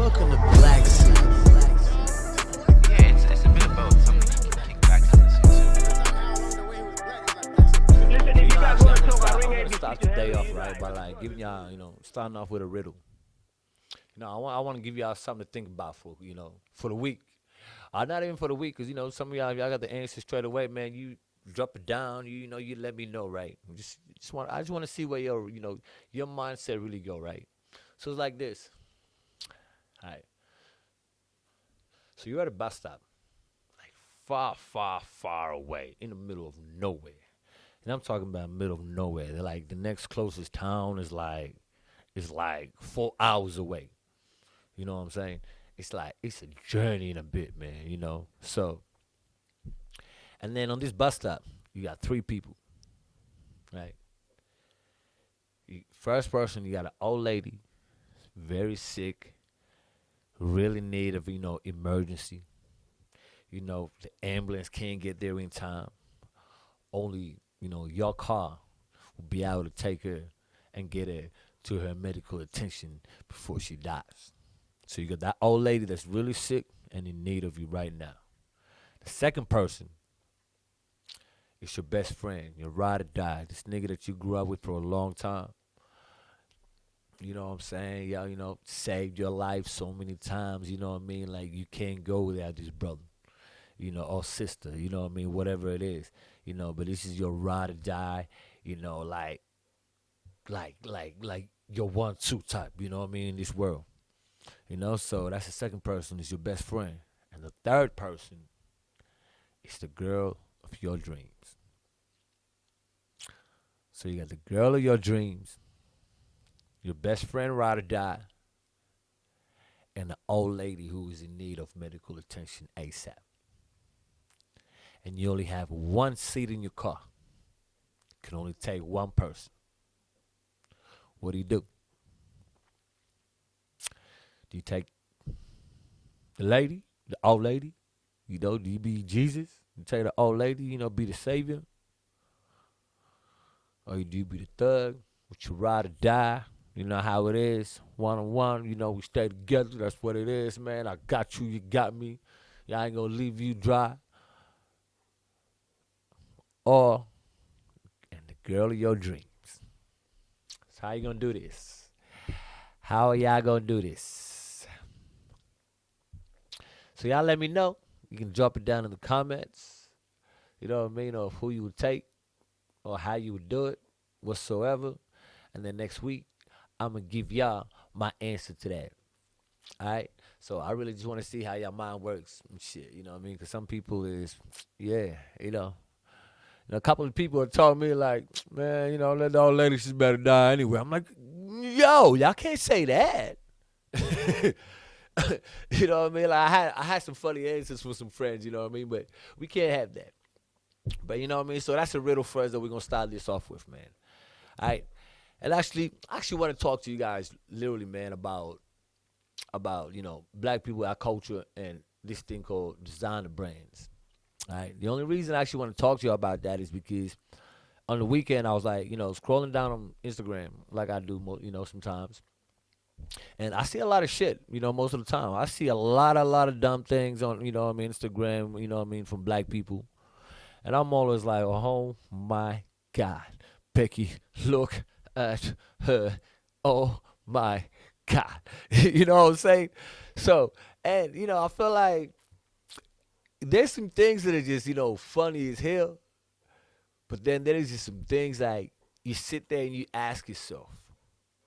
Welcome to Black Sea. Yeah, it's a bit of both. Something you can kick back to listen Listen, if you guys want to talk, I I'm ring gonna ABC start to the day handle off you right guys. by like giving y'all, starting off with a riddle. I want to give y'all something to think about for the week. Not even for the week, cause some of y'all got the answer straight away, man. You drop it down, you let me know, right? I just want to see where your mindset really go, right? So it's like this. All right. So you're at a bus stop, like far, far, far away, in the middle of nowhere. And I'm talking about middle of nowhere. They're like the next closest town is like 4 hours away. You know what I'm saying? It's a journey in a bit, man. So, and then on this bus stop, you got 3 people, right? First person, you got an old lady, very sick, really need of emergency. The ambulance can't get there in time. Only your car will be able to take her and get her to her medical attention before she dies. So you got that old lady that's really sick and in need of you right now. The second person is your best friend, your ride or die, this nigga that you grew up with for a long time. You know what I'm saying? Y'all, saved your life so many times, you know what I mean? Like you can't go without this brother, or sister, you know what I mean? Whatever it is, but this is your ride or die, like your 1-2 type, you know what I mean, in this world. So that's the second person is your best friend. And the third person is the girl of your dreams. So you got the girl of your dreams, your best friend ride or die, and the old lady who is in need of medical attention ASAP. And you only have one seat in your car. You can only take one person. What do you do? Do you take the lady, the old lady? Do you be Jesus? You take the old lady, be the savior? Or do you be the thug, with your ride or die? You know how it is, one-on-one, we stay together, that's what it is, man. I got you, you got me. I ain't gonna leave you dry. Or, and the girl of your dreams. So how you gonna do this? How are y'all gonna do this? So y'all let me know. You can drop it down in the comments. You know what I mean? Or who you would take. Or how you would do it. Whatsoever. And then next week, I'm going to give y'all my answer to that. Alright? So I really just want to see how y'all mind works and shit. You know what I mean? Because some people is, a couple of people have told me like, man, let the old lady, she's better die anyway. I'm like, yo, y'all can't say that. You know what I mean? Like I had some funny answers for some friends, you know what I mean? But we can't have that. But you know what I mean? So that's a riddle for us that we're gonna start this off with, man. Alright. And I actually want to talk to you guys literally, man, about black people, our culture, and this thing called designer brands. Alright. The only reason I actually want to talk to you about that is because on the weekend I was like, scrolling down on Instagram like I do sometimes. And I see a lot of shit, most of the time. I see a lot of dumb things on, Instagram, from black people. And I'm always like, oh my God, Becky, look at her. Oh my God. You know what I'm saying? So, and, I feel like there's some things that are just, funny as hell. But then there's just some things like you sit there and you ask yourself,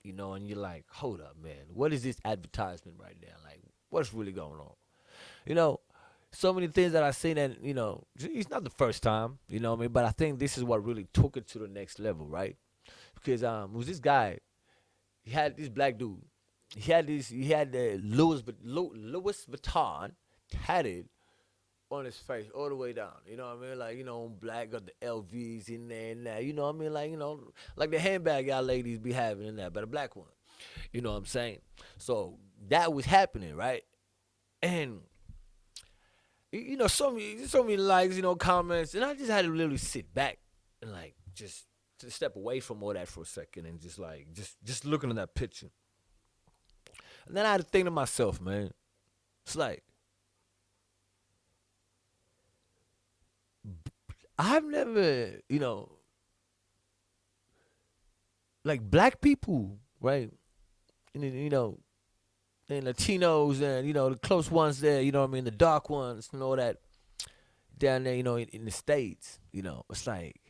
and you're like, hold up, man. What is this advertisement right now? Like, what's really going on? So many things that I've seen and, it's not the first time, what I mean? But I think this is what really took it to the next level, right? Because it was this guy, he had this black dude. He had the Louis Vuitton tatted on his face all the way down. You know what I mean? Like, on black, got the LVs in there and that. You know what I mean? Like, like the handbag y'all ladies be having in that, but a black one. You know what I'm saying? So that was happening, right? And, so many likes, comments, and I just had to literally sit back and, like, just to step away from all that for a second and just looking at that picture. And then I had to think to myself, man, it's like, I've never, like black people, right? And then, and Latinos and, the close ones there, the dark ones and all that down there, in the States, it's like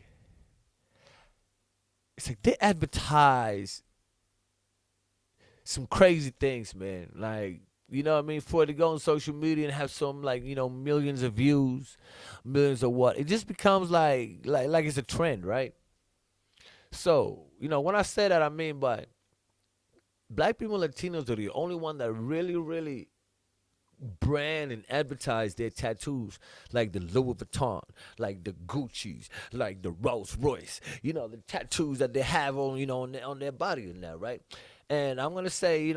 they advertise some crazy things, man. Like, for it to go on social media and have some like, millions of views, millions of what. It just becomes like it's a trend, right? So, when I say that, I mean by black people and Latinos are the only one that really, really brand and advertise their tattoos, like the Louis Vuitton, like the Gucci's, like the Rolls Royce, the tattoos that they have on, on their body and that, right? And I'm gonna say,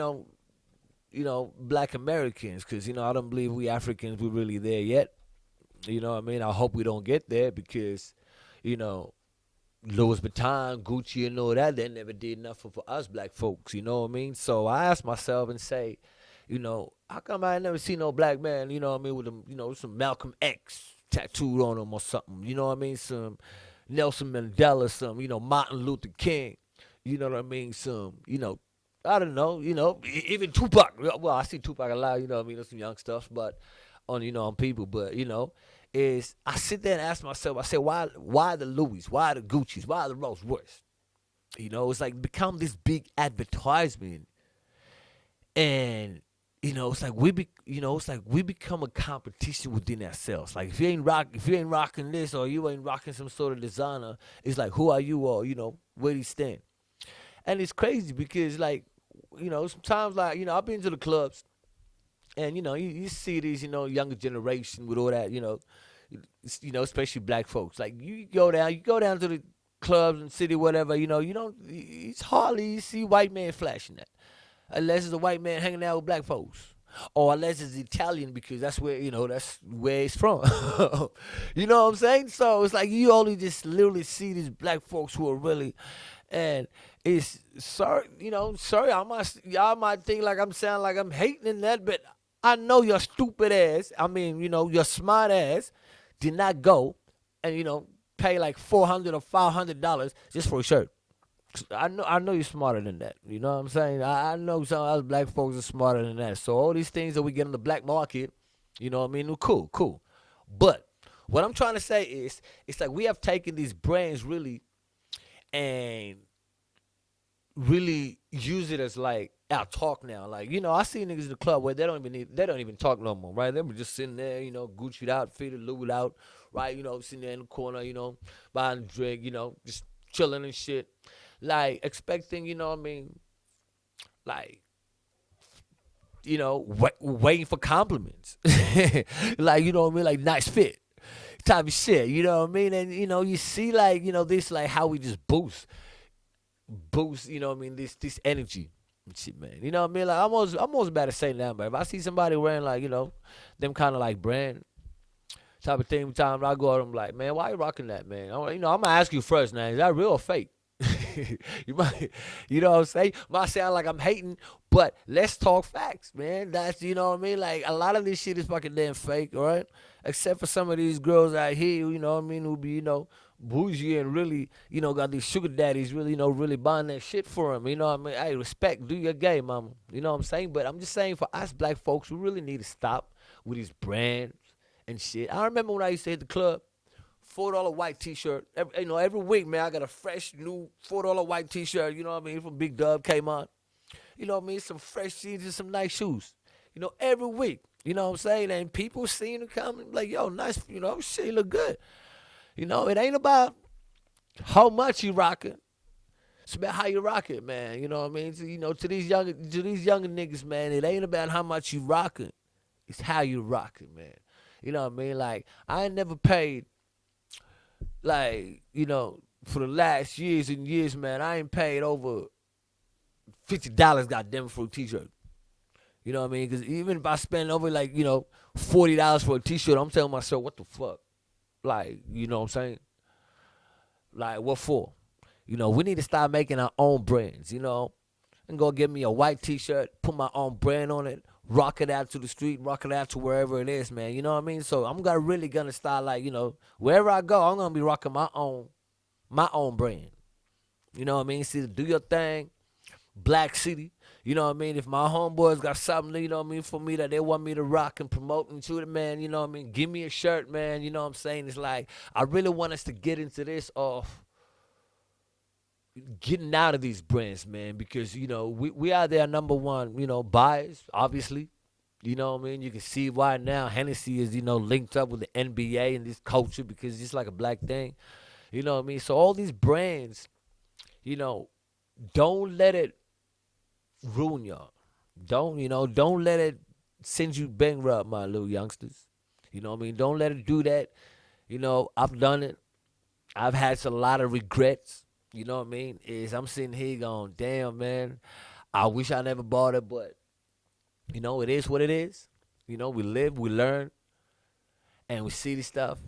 black Americans, because I don't believe we Africans we're really there yet. You know what I mean? I hope we don't get there because, Louis Vuitton, Gucci, and all that, they never did nothing for us black folks. You know what I mean? So I ask myself and say, how come I never see no black man, with some Malcolm X tattooed on him or something, you know what I mean? Some Nelson Mandela, some, Martin Luther King, you know what I mean? Some, I don't know, even Tupac. Well, I see Tupac a lot, there's some young stuff, but on people, but, is I sit there and ask myself, I say, why the Louis, why the Gucci's, why the Rolls Royce? It's like become this big advertisement. And, it's like we become a competition within ourselves. Like if you ain't rocking this or you ain't rocking some sort of designer, it's like who are you or where do you stand? And it's crazy because like, sometimes like, I've been to the clubs and you see these, younger generation with all that, especially black folks. Like you go down to the clubs and city, whatever, it's hardly you see white man flashing that. Unless it's a white man hanging out with black folks. Or unless it's Italian because that's where, that's where it's from. You know what I'm saying? So it's like you only just literally see these black folks who are really, and it's, sorry, y'all might think like I'm sounding like I'm hating in that, but I know your stupid ass, your smart ass did not go and, pay like $400 or $500 just for a shirt. I know you're smarter than that. You know what I'm saying? I know some of us black folks are smarter than that. So all these things that we get on the black market, cool. But what I'm trying to say is, it's like we have taken these brands really and really use it as like our talk now. Like, I see niggas in the club where they don't even talk no more, right? They were just sitting there, Gucci'd out, fitted, Louis out, right? Sitting there in the corner, buying a drink, just chilling and shit. Like, expecting, like, waiting for compliments. Like, like nice fit type of shit, And, you see, like, this, like, how we just boost, this energy and shit, man. Like, I'm almost about to say now, but if I see somebody wearing, like, them kind of, like, brand type of thing, I go out and I'm like, man, why you rocking that, man? I'm gonna ask you first now, is that real or fake? You might, what I'm saying? Might sound like I'm hating, but let's talk facts, man. That's, Like, a lot of this shit is fucking damn fake, all right? Except for some of these girls out here, who be, bougie and really, got these sugar daddies really, really buying that shit for them. Hey, respect, do your game, mama. You know what I'm saying? But I'm just saying for us black folks, we really need to stop with these brands and shit. I remember when I used to hit the club, $4 white t-shirt. Every week, man, I got a fresh new $4 white t-shirt, from Big Dub came on. Some fresh jeans and some nice shoes. Every week. You know what I'm saying? And people seeing them come like, yo, nice, shit, you look good. It ain't about how much you rocking. It's about how you rock it, man. You know what I mean? So, to these younger niggas, man, it ain't about how much you rocking. It's how you rocking, man. You know what I mean? Like, I ain't never paid, like, for the last years and years, man, I ain't paid over $50 goddamn for a t-shirt. You know what I mean? Because even if I spend over, like, $40 for a t-shirt, I'm telling myself, what the fuck? Like, you know what I'm saying? Like, what for? We need to start making our own brands, and go get me a white T-shirt, put my own brand on it, rock it out to the street, rock it out to wherever it is, man. You know what I mean? So I'm really gonna start like, wherever I go, I'm gonna be rocking my own brand. You know what I mean? See, do your thing, Black City. You know what I mean? If my homeboys got something, you know what I mean, for me that they want me to rock and promote and shoot it, man, you know what I mean? Give me a shirt, man. You know what I'm saying? It's like, I really want us to get into this of getting out of these brands, man, because, we are their number one, buyers, obviously. You know what I mean? You can see why now Hennessy is, linked up with the NBA and this culture because it's just like a black thing. You know what I mean? So all these brands, don't let it ruin y'all. Don't let it send you bankrupt, my little youngsters. You know what I mean? Don't let it do that. I've done it. I've had a lot of regrets. You know what I mean? I'm sitting here going, damn, man, I wish I never bought it, but, it is what it is. We live, we learn, and we see this stuff.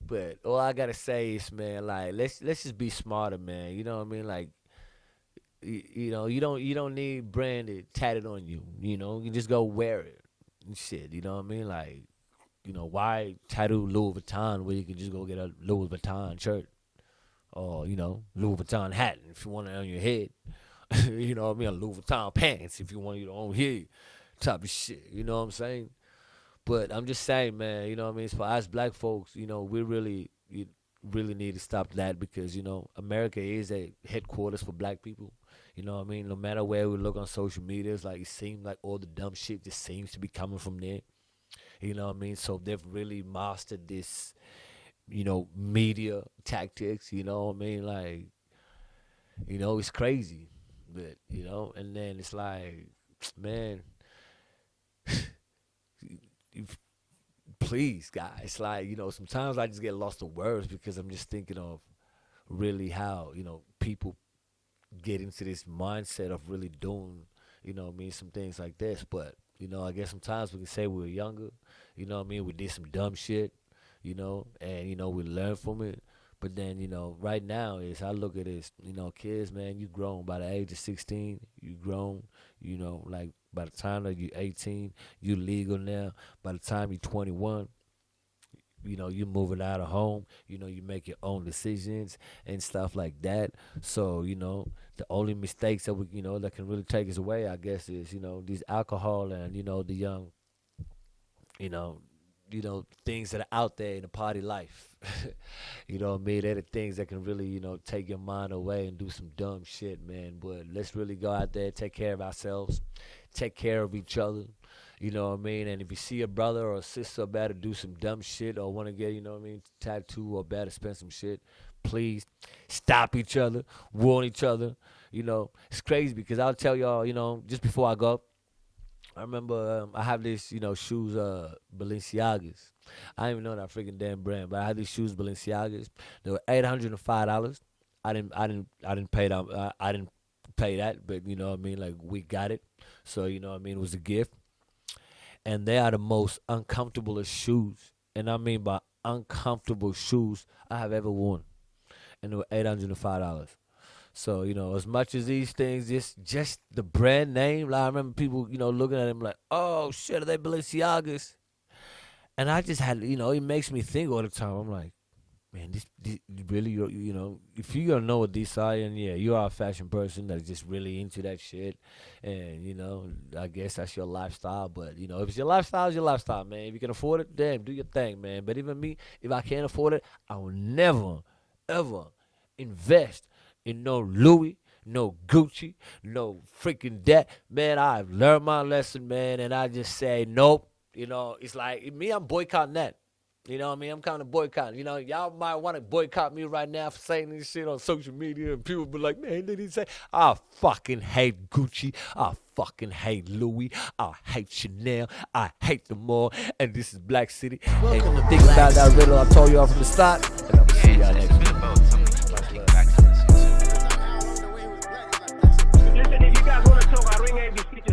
But all I gotta say is, man, like, let's just be smarter, man. You know what I mean? Like, you don't need branded tatted on you. You just go wear it and shit. You know what I mean? Like, why tattoo Louis Vuitton where you can just go get a Louis Vuitton shirt or Louis Vuitton hat if you want it on your head. You know what I mean? A Louis Vuitton pants if you want it on here, type of shit. You know what I'm saying? But I'm just saying, man. You know what I mean? For us black folks, we really need to stop that because America is a headquarters for black people. You know what I mean? No matter where we look on social media, it's like it seems like all the dumb shit just seems to be coming from there. You know what I mean? So they've really mastered this, media tactics. You know what I mean? Like, it's crazy. But, and then it's like, man, please, guys. Like, sometimes I just get lost of words because I'm just thinking of really how, people get into this mindset of really doing, some things like this. But, I guess sometimes we can say we were younger, we did some dumb shit, and, we learned from it. But then, right now I look at this, kids, man, you grown by the age of 16, you grown, like by the time that you're 18, you legal now. By the time you're 21, you're moving out of home, you make your own decisions and stuff like that. So, the only mistakes that we, that can really take us away, I guess, is, these alcohol and, the young, things that are out there in the party life. You know what I mean? They're the things that can really, take your mind away and do some dumb shit, man. But let's really go out there, take care of ourselves, take care of each other. You know what I mean? And if you see a brother or a sister about to do some dumb shit or want to get, tattoo or about to spend some shit, please stop each other, warn each other. It's crazy because I'll tell y'all, just before I go, I remember I have this, shoes, Balenciagas. I don't even know that freaking damn brand, but I had these shoes, Balenciagas. They were $805. I didn't pay that. I didn't pay that, but you know what I mean. Like we got it, so you know what I mean. It was a gift, and they are the most uncomfortable shoes, and I mean by uncomfortable shoes I have ever worn, and they were $805. So, as much as these things, just the brand name, like I remember people, looking at them like, oh, shit, are they Balenciagas? And I just had, it makes me think all the time. I'm like, man, this really, if you're going to know what these are, and yeah, you are a fashion person that's just really into that shit. And, I guess that's your lifestyle. But, if it's your lifestyle, it's your lifestyle, man. If you can afford it, damn, do your thing, man. But even me, if I can't afford it, I will never, ever invest in no Louis, no Gucci, no freaking that. Man, I've learned my lesson, man, and I just say nope. It's like me, I'm boycotting that. You know what I mean? I'm kind of boycotting. Y'all might want to boycott me right now for saying this shit on social media, and people be like, man, did he say? I fucking hate Gucci. I fucking hate Louis. I hate Chanel. I hate them all. And this is Black City. Welcome and to think about that riddle I told y'all from the start. And I'm gonna see y'all next week. Listen, if you guys want to talk, I'll ring ABC to